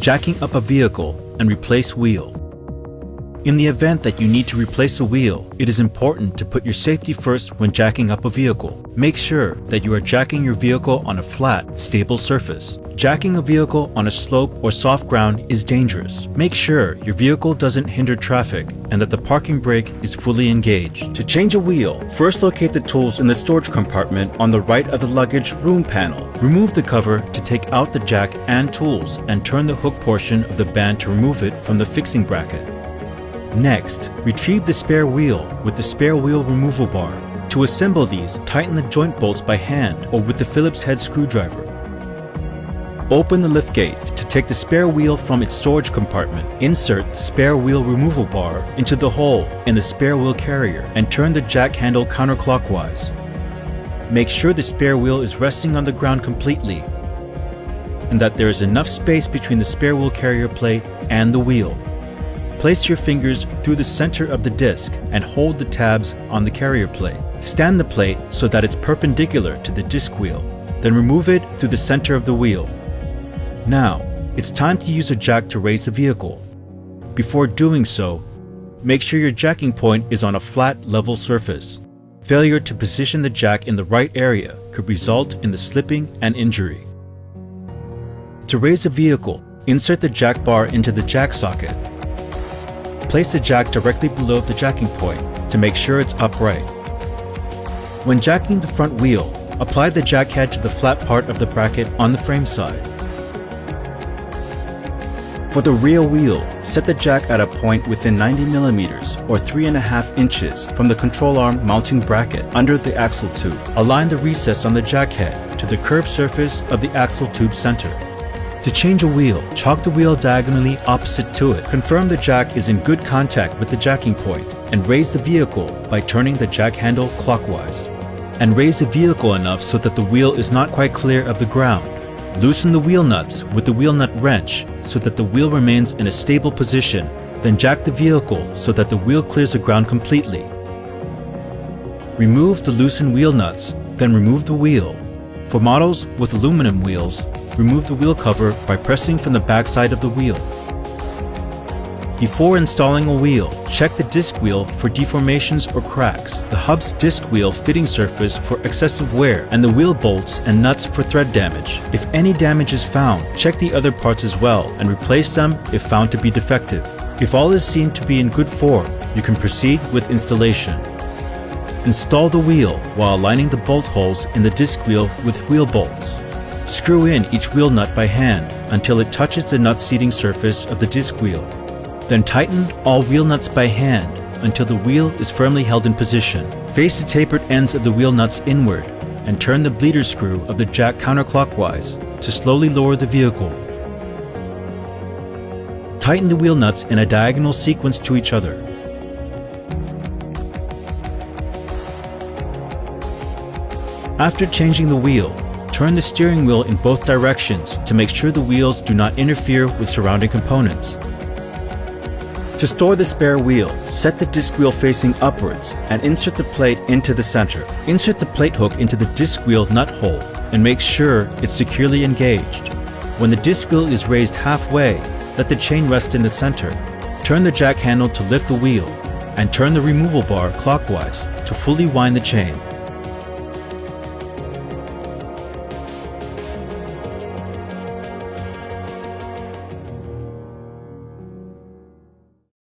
Jacking up a vehicle and replace wheel. In the event that you need to replace a wheel, it is important to put your safety first when jacking up a vehicle. Make sure that you are jacking your vehicle on a flat, stable surface. Jacking a vehicle on a slope or soft ground is dangerous. Make sure your vehicle doesn't hinder traffic and that the parking brake is fully engaged. To change a wheel, first locate the tools in the storage compartment on the right of the luggage room panel. Remove the cover to take out the jack and tools and turn the hook portion of the band to remove it from the fixing bracket. Next, retrieve the spare wheel with the spare wheel removal bar. To assemble these, tighten the joint bolts by hand or with the Phillips head screwdriver. Open the liftgate to take the spare wheel from its storage compartment. Insert the spare wheel removal bar into the hole in the spare wheel carrier and turn the jack handle counterclockwise. Make sure the spare wheel is resting on the ground completely and that there is enough space between the spare wheel carrier plate and the wheel. Place your fingers through the center of the disc and hold the tabs on the carrier plate. Stand the plate so that it's perpendicular to the disc wheel. Then remove it through the center of the wheel. Now, it's time to use a jack to raise the vehicle. Before doing so, make sure your jacking point is on a flat, level surface. Failure to position the jack in the right area could result in the slipping and injury. To raise the vehicle, insert the jack bar into the jack socket. Place the jack directly below the jacking point to make sure it's upright. When jacking the front wheel, apply the jack head to the flat part of the bracket on the frame side. For the rear wheel, set the jack at a point within 90 millimeters or 3.5 inches from the control arm mounting bracket under the axle tube. Align the recess on the jack head to the curved surface of the axle tube center. To change a wheel, chalk the wheel diagonally opposite to it. Confirm the jack is in good contact with the jacking point and raise the vehicle by turning the jack handle clockwise. And raise the vehicle enough so that the wheel is not quite clear of the ground. Loosen the wheel nuts with the wheel nut wrench so that the wheel remains in a stable position. Then jack the vehicle so that the wheel clears the ground completely. Remove the loosened wheel nuts, then remove the wheel. For models with aluminum wheels, remove the wheel cover by pressing from the back side of the wheel. Before installing a wheel, check the disc wheel for deformations or cracks, the hub's disc wheel fitting surface for excessive wear, and the wheel bolts and nuts for thread damage. If any damage is found, check the other parts as well and replace them if found to be defective. If all is seen to be in good form, you can proceed with installation. Install the wheel while aligning the bolt holes in the disc wheel with wheel bolts. Screw in each wheel nut by hand until it touches the nut seating surface of the disc wheel. Then tighten all wheel nuts by hand until the wheel is firmly held in position. Face the tapered ends of the wheel nuts inward and turn the bleeder screw of the jack counterclockwise to slowly lower the vehicle. Tighten the wheel nuts in a diagonal sequence to each other. After changing the wheel, turn the steering wheel in both directions to make sure the wheels do not interfere with surrounding components. To store the spare wheel, set the disc wheel facing upwards and insert the plate into the center. Insert the plate hook into the disc wheel nut hole and make sure it's securely engaged. When the disc wheel is raised halfway, let the chain rest in the center. Turn the jack handle to lift the wheel and turn the removal bar clockwise to fully wind the chain.